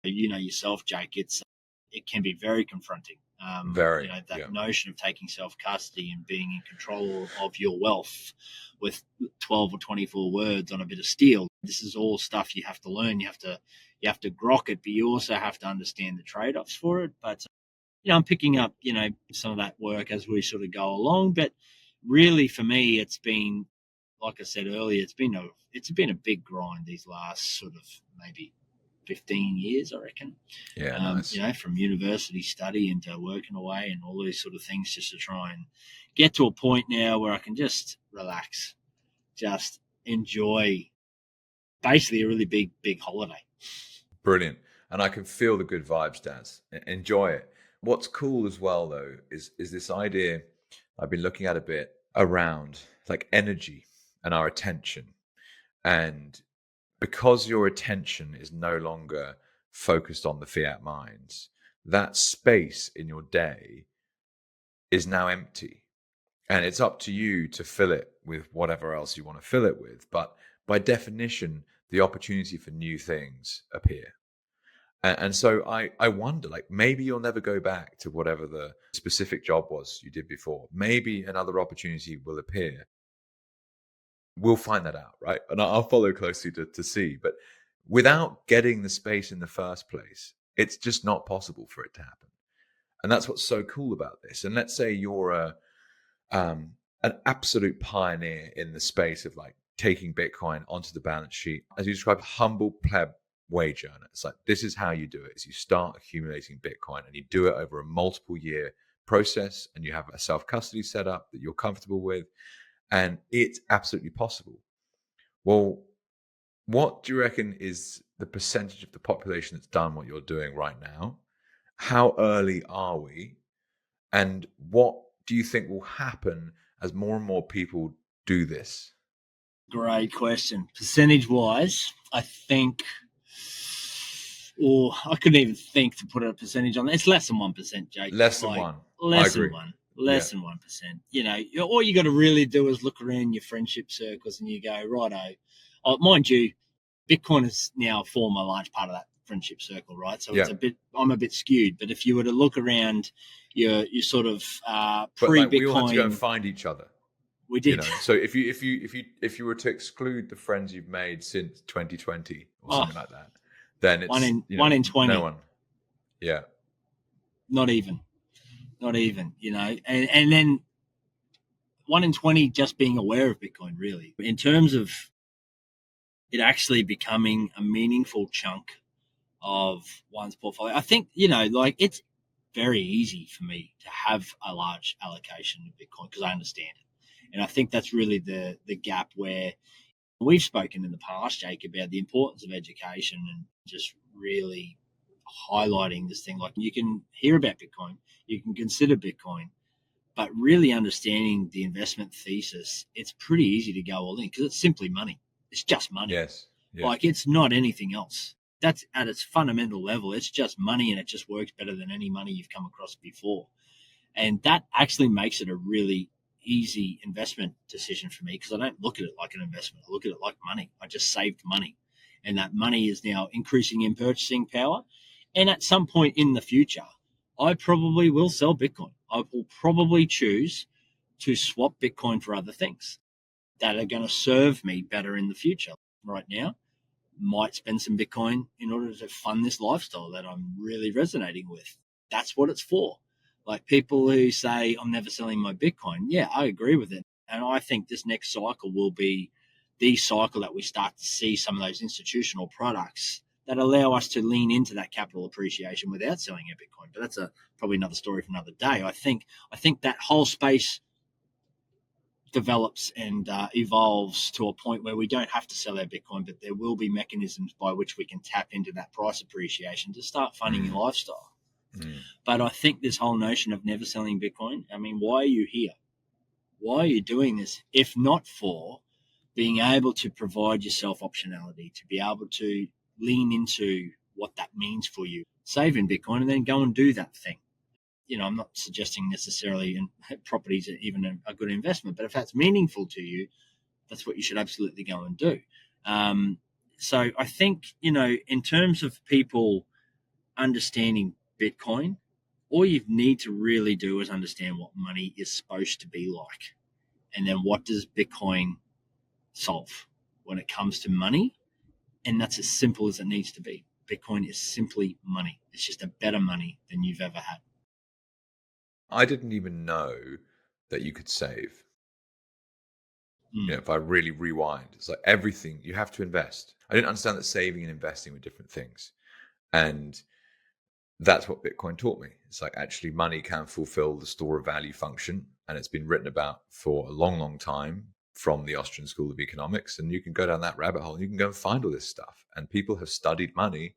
yourself, Jake, it can be very confronting. very. Yeah, That notion of taking self custody and being in control of your wealth with 12 or 24 words on a bit of steel. This is all stuff you have to learn. You have to grok it, but you also have to understand the trade offs for it. But I'm picking up, some of that work as we sort of go along. But really, for me, it's been, like I said earlier, it's been a big grind these last sort of maybe 15 years, I reckon. yeah, nice. From university study into working away and all these sort of things, just to try and get to a point now where I can just relax, just enjoy basically a really big holiday. Brilliant. And I can feel the good vibes, Daz. Enjoy it. What's cool as well, though, is this idea I've been looking at a bit around like energy and our attention. And because your attention is no longer focused on the fiat minds, that space in your day is now empty. And it's up to you to fill it with whatever else you want to fill it with. But by definition, the opportunity for new things appear. And so I wonder, like, maybe you'll never go back to whatever the specific job was you did before. Maybe another opportunity will appear. We'll find that out, right? And I'll follow closely to see. But without getting the space in the first place, it's just not possible for it to happen. And that's what's so cool about this. And let's say you're an absolute pioneer in the space of like taking Bitcoin onto the balance sheet. As you described, humble pleb wage earner. It's like, this is how you do it, is you start accumulating Bitcoin and you do it over a multiple year process, and you have a self-custody setup that you're comfortable with, and it's absolutely possible. Well, what do you reckon is the percentage of the population that's done what you're doing right now? How early are we? And what do you think will happen as more and more people do this? Great question. Percentage wise, I think, or I couldn't even think to put a percentage on. It's less than 1%, Jake. Less than Like one. I less than agree. one, Yeah. less than 1%. All you got to really do is look around your friendship circles and you go, righto. Oh, mind you, Bitcoin is now form a large part of that friendship circle, right? So Yeah. I'm a bit skewed. But if you were to look around your sort of But pre-Bitcoin, we all had to go and find each other. We did. So if you were to exclude the friends you've made since 2020 or something like that, then it's one in 20. No one. Yeah. Not even. And then 1 in 20 just being aware of Bitcoin, really. In terms of it actually becoming a meaningful chunk of one's portfolio, I think, it's very easy for me to have a large allocation of Bitcoin because I understand it. And I think that's really the gap where we've spoken in the past, Jake, about the importance of education and just really highlighting this thing. Like, you can hear about Bitcoin, you can consider Bitcoin, but really understanding the investment thesis, it's pretty easy to go all in because it's simply money. It's just money. Yes. Like, it's not anything else. That's at its fundamental level. It's just money, and it just works better than any money you've come across before. And that actually makes it a really easy investment decision for me because I don't look at it like an investment. I look at it like money. I just saved money, and that money is now increasing in purchasing power. And at some point in the future, I probably will sell Bitcoin. I will probably choose to swap Bitcoin for other things that are going to serve me better in the future. Right now, might spend some Bitcoin in order to fund this lifestyle that I'm really resonating with. That's what it's for. Like, people who say, I'm never selling my Bitcoin. Yeah, I agree with it. And I think this next cycle will be the cycle that we start to see some of those institutional products that allow us to lean into that capital appreciation without selling our Bitcoin. But that's probably another story for another day. I think that whole space develops and evolves to a point where we don't have to sell our Bitcoin, but there will be mechanisms by which we can tap into that price appreciation to start funding your lifestyle. But I think this whole notion of never selling Bitcoin, I mean, why are you here? Why are you doing this if not for being able to provide yourself optionality, to be able to lean into what that means for you, save in Bitcoin, and then go and do that thing? I'm not suggesting necessarily properties are even a good investment, but if that's meaningful to you, that's what you should absolutely go and do. So I think, in terms of people understanding Bitcoin, all you need to really do is understand what money is supposed to be like. And then what does Bitcoin solve when it comes to money? And that's as simple as it needs to be. Bitcoin is simply money. It's just a better money than you've ever had. I didn't even know that you could save. If I really rewind, it's like everything you have to invest. I didn't understand that saving and investing were different things. And that's what Bitcoin taught me. It's like, actually, money can fulfill the store of value function. And it's been written about for a long, long time from the Austrian School of Economics. And you can go down that rabbit hole and you can go and find all this stuff. And people have studied money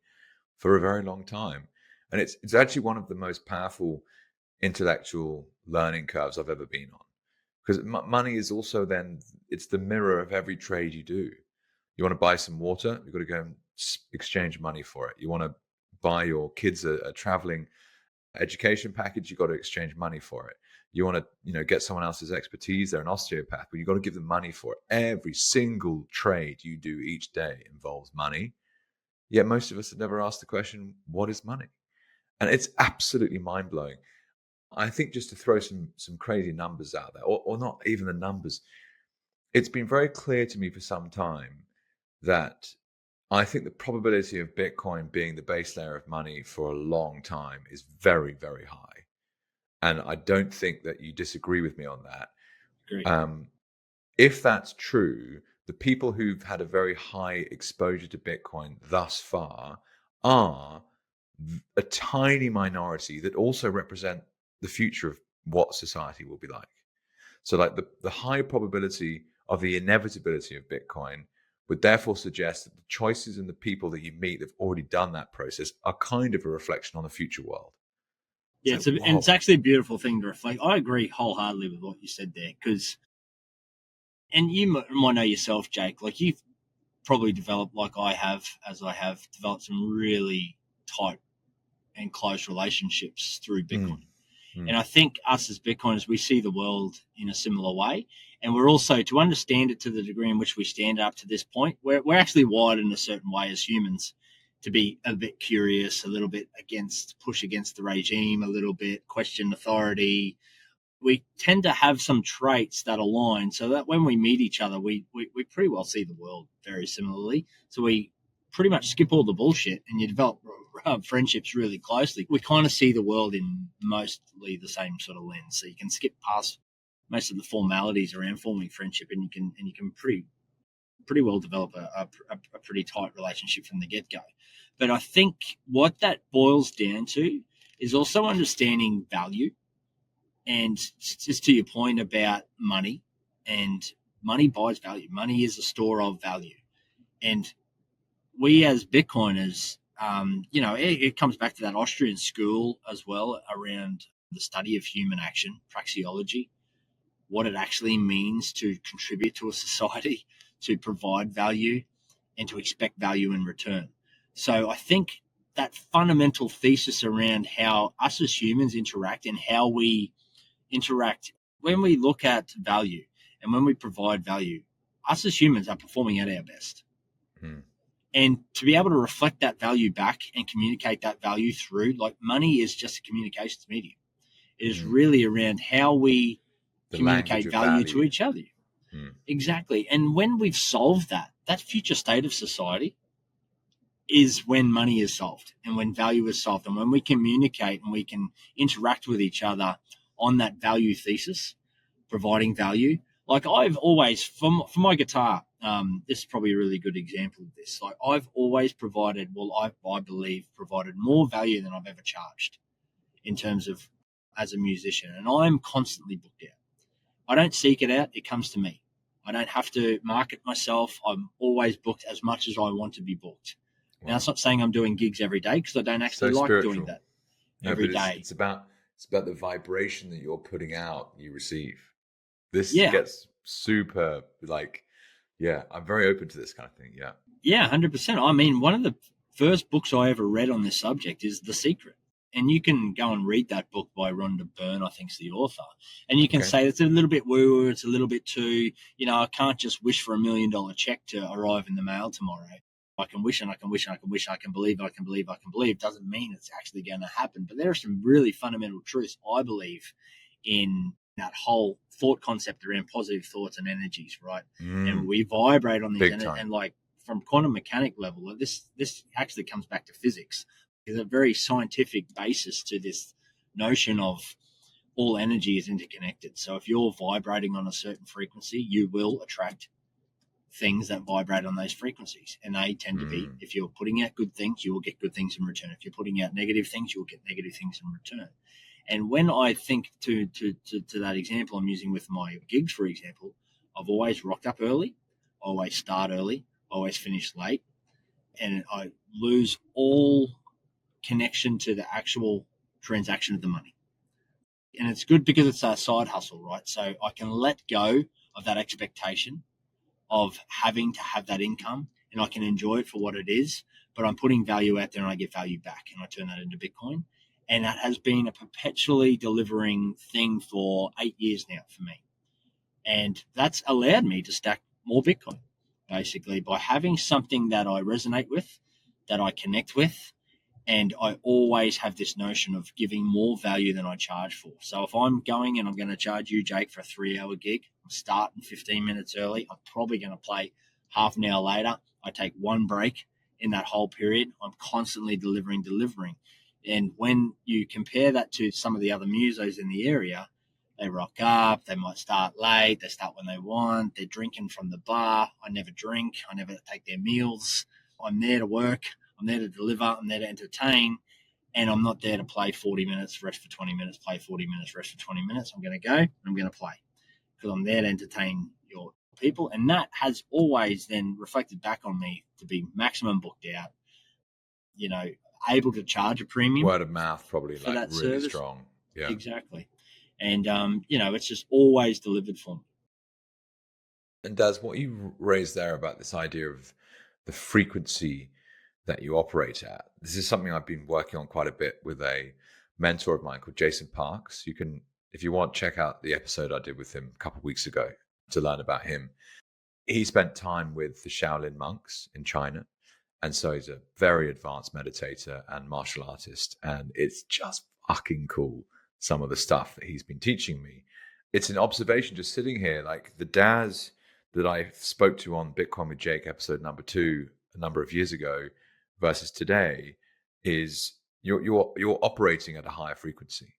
for a very long time. And it's actually one of the most powerful intellectual learning curves I've ever been on, because money is also then, it's the mirror of every trade you do. You want to buy some water, you've got to go and exchange money for it. You want to buy your kids a traveling education package, you've got to exchange money for it. You want to get someone else's expertise, they're an osteopath, but you've got to give them money for it. Every single trade you do each day involves money, yet most of us have never asked the question, what is money? And it's absolutely mind-blowing. I think, just to throw some crazy numbers out there, or not even the numbers, it's been very clear to me for some time that I think the probability of Bitcoin being the base layer of money for a long time is very, very high. And I don't think that you disagree with me on that. Great. If that's true, the people who've had a very high exposure to Bitcoin thus far are a tiny minority that also represent the future of what society will be like. So like the high probability of the inevitability of Bitcoin would therefore suggest that the choices and the people that you meet that have already done that process are kind of a reflection on the future world. Yeah, So, and it's actually a beautiful thing to reflect. I agree wholeheartedly with what you said there, and you might know yourself, Jake, like you've probably developed, like I have developed some really tight and close relationships through Bitcoin. And I think us as Bitcoiners, we see the world in a similar way. And we're also, to understand it to the degree in which we stand up to this point, we're actually wired in a certain way as humans to be a bit curious, a little bit push against the regime, a little bit question authority. We tend to have some traits that align, so that when we meet each other, we pretty well see the world very similarly. So we pretty much skip all the bullshit, and you develop friendships really closely. We kind of see the world in mostly the same sort of lens, so you can skip past most of the formalities around forming friendship, and you can pretty well develop a pretty tight relationship from the get-go. But I think what that boils down to is also understanding value. And just to your point about money, and money buys value. Money is a store of value. And we as Bitcoiners, it comes back to that Austrian school as well around the study of human action, praxeology, what it actually means to contribute to a society, to provide value, and to expect value in return. So I think that fundamental thesis around how us as humans interact and how we interact when we look at value and when we provide value, us as humans are performing at our best. And to be able to reflect that value back and communicate that value through, like, money is just a communications medium. It is really around how we communicate value to each other. Exactly. And when we've solved that future state of society is when money is solved and when value is solved, and when we communicate and we can interact with each other on that value thesis, providing value. Like, I've always, for my guitar, this is probably a really good example of this. Like, I've always provided, I believe, provided more value than I've ever charged in terms of as a musician. And I'm constantly booked out. I don't seek it out. It comes to me. I don't have to market myself. I'm always booked as much as I want to be booked. Wow. Now, it's not saying I'm doing gigs every day, because I don't actually like doing that every day. It's about the vibration that you're putting out, you receive. This gets super, I'm very open to this kind of thing. Yeah, 100%. I mean, one of the first books I ever read on this subject is The Secret. And you can go and read that book by Rhonda Byrne, I think is the author. And you can say it's a little bit woo-woo, it's a little bit too, I can't just wish for $1 million check to arrive in the mail tomorrow. I can wish and I can wish and I can wish, I can believe, I can believe, I can believe. Doesn't mean it's actually going to happen. But there are some really fundamental truths, I believe, in that whole thought concept around positive thoughts and energies, right? And we vibrate on these, and like, from quantum mechanic level, this actually comes back to physics. There's a very scientific basis to this notion of all energy is interconnected. So if you're vibrating on a certain frequency, you will attract things that vibrate on those frequencies. And they tend to be, if you're putting out good things, you will get good things in return. If you're putting out negative things, you will get negative things in return. And when I think to that example I'm using with my gigs, for example, I've always rocked up early, always start early, always finish late, and I lose all connection to the actual transaction of the money. And it's good because it's a side hustle, right? So I can let go of that expectation of having to have that income, and I can enjoy it for what it is, but I'm putting value out there and I get value back, and I turn that into Bitcoin. And that has been a perpetually delivering thing for 8 years now for me. And that's allowed me to stack more Bitcoin, basically, by having something that I resonate with, that I connect with. And I always have this notion of giving more value than I charge for. So if I'm going and I'm going to charge you, Jake, for a 3-hour gig, I'm starting 15 minutes early. I'm probably going to play half an hour later. I take one break in that whole period. I'm constantly delivering. And when you compare that to some of the other musos in the area, they rock up, they might start late, they start when they want, they're drinking from the bar. I never drink, I never take their meals. I'm there to work, I'm there to deliver, I'm there to entertain, and I'm not there to play 40 minutes, rest for 20 minutes, play 40 minutes, rest for 20 minutes. I'm going to go, I'm going to play, because I'm there to entertain your people. And that has always then reflected back on me to be maximum booked out, able to charge a premium. Word of mouth, probably, for like, that really service. strong. Yeah, exactly. And it's just always delivered for me. And Daz, what you raised there about this idea of the frequency that you operate at, this is something I've been working on quite a bit with a mentor of mine called Jason Parks. You can, if you want, check out the episode I did with him a couple of weeks ago to learn about him. He spent time with the Shaolin monks in China, And so he's a very advanced meditator and martial artist. And it's just fucking cool, some of the stuff that he's been teaching me. It's an observation just sitting here, like the Daz that I spoke to on Bitcoin with Jake, episode number 2, a number of years ago, versus today, is you're operating at a higher frequency.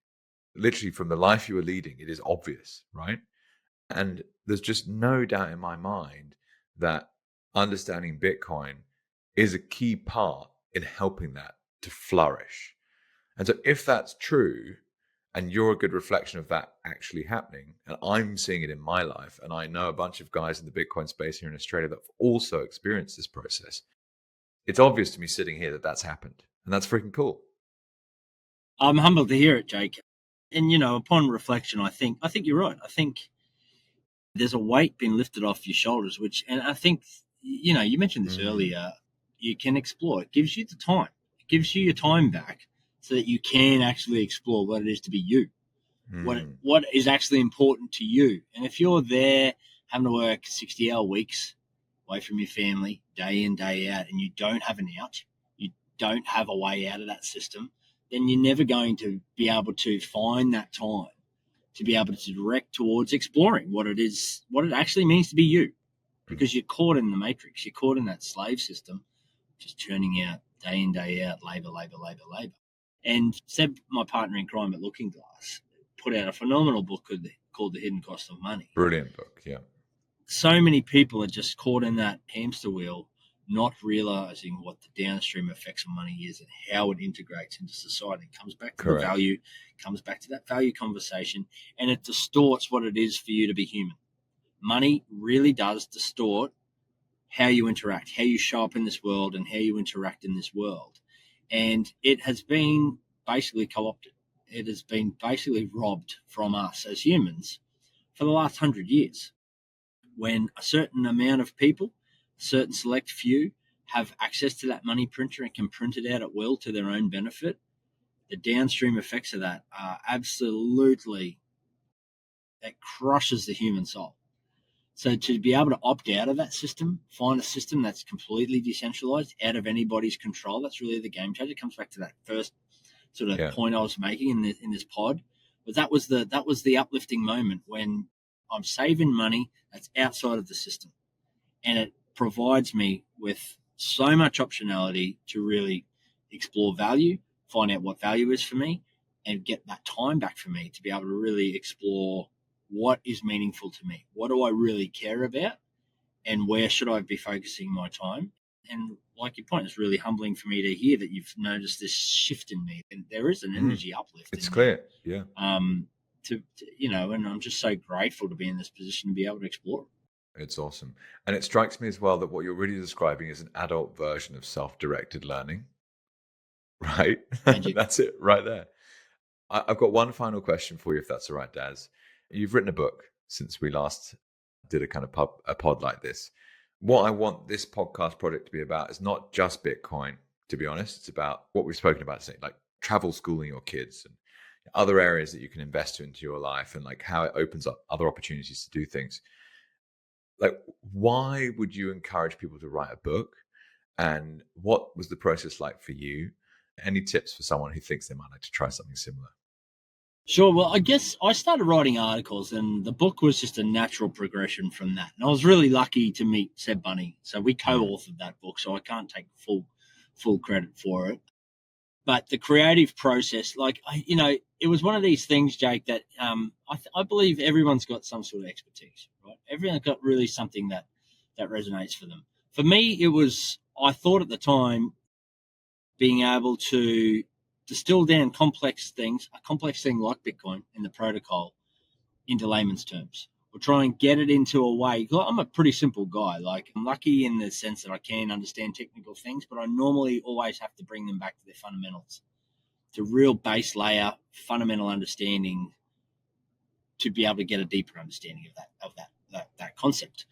Literally from the life you are leading, it is obvious, right? And there's just no doubt in my mind that understanding Bitcoin is a key part in helping that to flourish. And so if that's true, and you're a good reflection of that actually happening, and I'm seeing it in my life, and I know a bunch of guys in the Bitcoin space here in Australia that have also experienced this process, it's obvious to me sitting here that that's happened. And that's freaking cool. I'm humbled to hear it, Jake. And, upon reflection, I think you're right. I think there's a weight being lifted off your shoulders, and I think, you mentioned this earlier, you can explore. It gives you the time. It gives you your time back so that you can actually explore what it is to be you, what is actually important to you. And if you're there having to work 60-hour weeks away from your family, day in, day out, and you don't have an out, you don't have a way out of that system, then you're never going to be able to find that time to be able to direct towards exploring what it is, what it actually means to be you, because you're caught in the matrix. You're caught in that slave system, just churning out day in, day out, labor. And Seb, my partner in crime at Looking Glass, put out a phenomenal book called The Hidden Cost of Money. Brilliant book, yeah. So many people are just caught in that hamster wheel, not realizing what the downstream effects of money is and how it integrates into society. It comes back to the value, comes back to that value conversation, and it distorts what it is for you to be human. Money really does distort how you interact, how you show up in this world, and how you interact in this world. And it has been basically co-opted. It has been basically robbed from us as humans for the last 100 years. When a certain amount of people, a certain select few, have access to that money printer and can print it out at will to their own benefit, the downstream effects of that are absolutely, that crushes the human soul. So to be able to opt out of that system, find a system that's completely decentralized, out of anybody's control, that's really the game changer. It comes back to that first sort of point I was making in this pod. But that was the uplifting moment when I'm saving money that's outside of the system, and it provides me with so much optionality to really explore value, find out what value is for me, and get that time back for me to be able to really explore what is meaningful to me. What do I really care about, and where should I be focusing my time? And like your point, it's really humbling for me to hear that you've noticed this shift in me, and there is an energy uplift. It's clear, yeah. And I'm just so grateful to be in this position to be able to explore. It's awesome. And it strikes me as well that what you're really describing is an adult version of self-directed learning, right? That's it right there. I've got one final question for you, if that's all right, Daz. You've written a book since we last did a kind of a pod like this. What I want this podcast project to be about is not just Bitcoin, to be honest. It's about what we've spoken about today, like travel schooling your kids and other areas that you can invest into your life, and like how it opens up other opportunities to do things. Like, why would you encourage people to write a book? And what was the process like for you? Any tips for someone who thinks they might like to try something similar? Sure. Well, I guess I started writing articles, and the book was just a natural progression from that. And I was really lucky to meet Seb Bunny. So we co-authored that book, so I can't take full credit for it. But the creative process, it was one of these things, Jake, that I believe everyone's got some sort of expertise, right? Everyone's got really something that resonates for them. For me, I thought at the time, being able to distill down complex things, a complex thing like Bitcoin and the protocol, into layman's terms, or try and get it into a way. I'm a pretty simple guy. Like, I'm lucky in the sense that I can understand technical things, but I normally always have to bring them back to their fundamentals, to real base layer fundamental understanding, to be able to get a deeper understanding of that concept.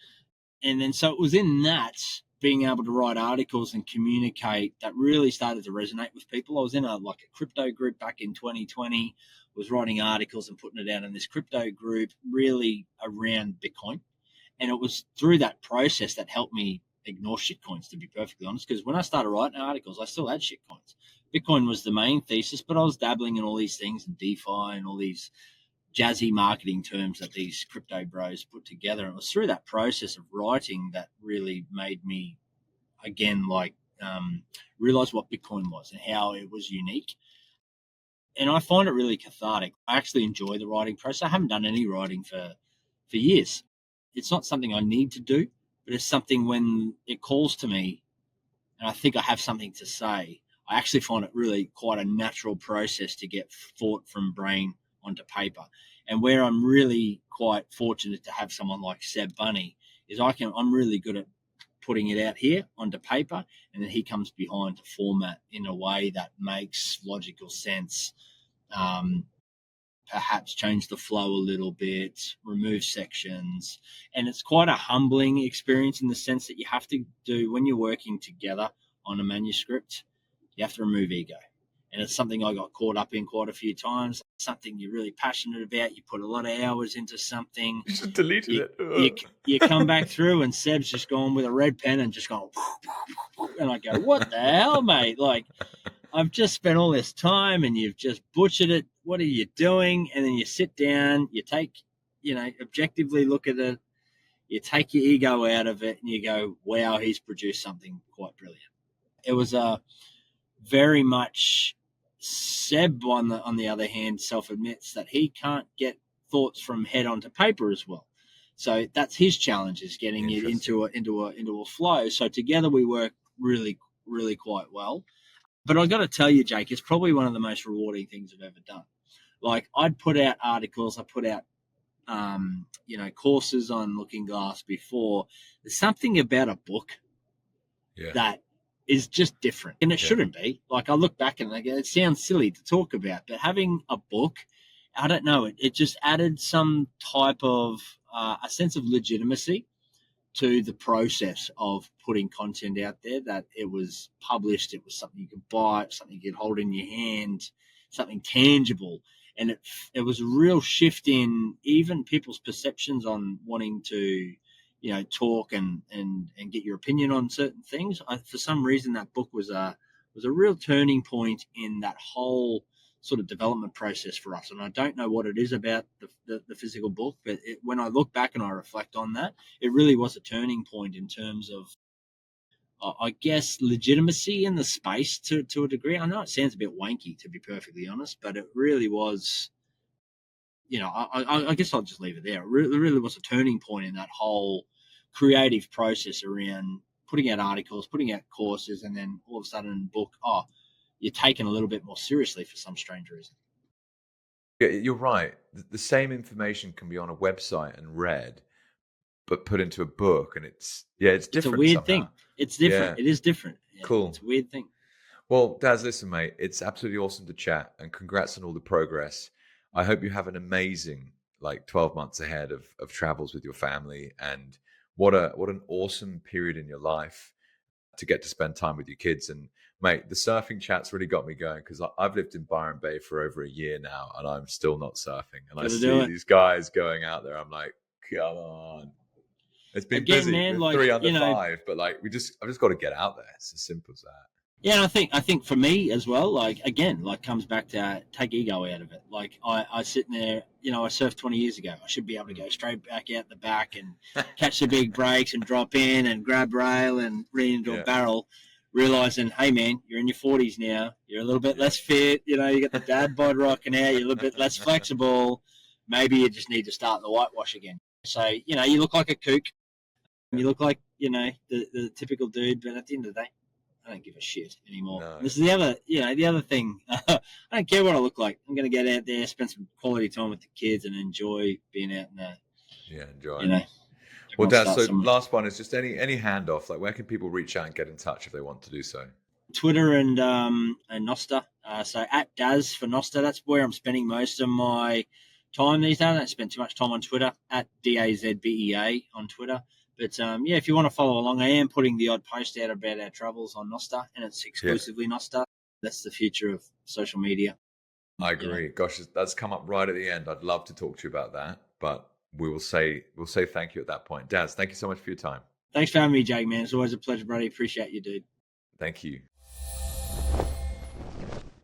And then so it was in that, being able to write articles and communicate, that really started to resonate with people. I was in a crypto group back in 2020, was writing articles and putting it out in this crypto group really around Bitcoin. And it was through that process that helped me ignore shitcoins, to be perfectly honest, because when I started writing articles, I still had shitcoins. Bitcoin was the main thesis, but I was dabbling in all these things and DeFi and all these jazzy marketing terms that these crypto bros put together. And it was through that process of writing that really made me, again, realize what Bitcoin was and how it was unique. And I find it really cathartic. I actually enjoy the writing process. I haven't done any writing for years. It's not something I need to do, but it's something when it calls to me and I think I have something to say, I actually find it really quite a natural process to get thought from brain onto paper. And where I'm really quite fortunate to have someone like Seb Bunny is I'm really good at putting it out here onto paper, and then he comes behind to format in a way that makes logical sense. Perhaps change the flow a little bit, remove sections. And it's quite a humbling experience in the sense that you have to do, when you're working together on a manuscript, you have to remove ego. And it's something I got caught up in quite a few times. Something you're really passionate about. You put a lot of hours into something. You just deleted it. You come back through and Seb's just gone with a red pen and just gone, and I go, what the hell, mate? Like, I've just spent all this time and you've just butchered it. What are you doing? And then you sit down, you take, objectively look at it, you take your ego out of it and you go, wow, he's produced something quite brilliant. It was a very much Seb on the other hand self-admits that he can't get thoughts from head onto paper as well. So that's his challenge, is getting it into a flow. So together we work really, really quite well. But I've got to tell you, Jake, it's probably one of the most rewarding things I've ever done. Like, I'd put out articles, I put out, courses on Looking Glass before. There's something about a book that is just different, and it shouldn't be. Like, I look back and I go, it sounds silly to talk about, but having a book, I don't know, it just added some type of a sense of legitimacy to the process of putting content out there, that it was published, it was something you could buy, something you could hold in your hand, something tangible. And it was a real shift in even people's perceptions on wanting to, talk and get your opinion on certain things. For some reason, that book was a real turning point in that whole sort of development process for us. And I don't know what it is about the physical book, but when I look back and I reflect on that, it really was a turning point in terms of, I guess, legitimacy in the space to a degree. I know it sounds a bit wanky, to be perfectly honest, but it really was, I guess I'll just leave it there. It really was a turning point in that whole creative process around putting out articles, putting out courses, and then all of a sudden in the book, you're taken a little bit more seriously for some strange reason. Yeah, you're right. The same information can be on a website and read, but put into a book, and it's different. It's a weird somehow. thing. It's different. Yeah. It is different. Yeah, Cool. It's a weird thing. Well, Daz, listen, mate, it's absolutely awesome to chat, and congrats on all the progress. I hope you have an amazing 12 months ahead of travels with your family, and what an awesome period in your life to get to spend time with your kids. And mate, the surfing chat's really got me going, because I've lived in Byron Bay for over a year now and I'm still not surfing. And I see these guys going out there. I'm like, come on. It's been busy. Man, we're 3 under 5, but I've just got to get out there. It's as simple as that. Yeah, and I think for me as well, comes back to take ego out of it. Like, I sit in there, I surfed 20 years ago. I should be able to go straight back out the back and catch the big breaks and drop in and grab rail and read into a barrel, realizing, hey man, you're in your 40s now. You're a little bit less fit. You got the dad bod rocking out. You're a little bit less flexible. Maybe you just need to start the whitewash again. So, you look like a kook. You look like, the typical dude, but at the end of the day, I don't give a shit anymore. No. This is the other thing. I don't care what I look like. I'm going to get out there, spend some quality time with the kids, and enjoy being out in there. Yeah, enjoy. Well, Daz, so last one is just any handoff. Like, where can people reach out and get in touch if they want to do so? Twitter and Nostr. So at Daz for Nostr. That's where I'm spending most of my time these days. I don't spend too much time on Twitter. At Daz Bea on Twitter. But, if you want to follow along, I am putting the odd post out about our travels on Nostr, and it's exclusively Nostr. That's the future of social media. I agree. Gosh, that's come up right at the end. I'd love to talk to you about that, but we'll say thank you at that point. Daz, thank you so much for your time. Thanks for having me, Jake, man. It's always a pleasure, buddy. Appreciate you, dude. Thank you.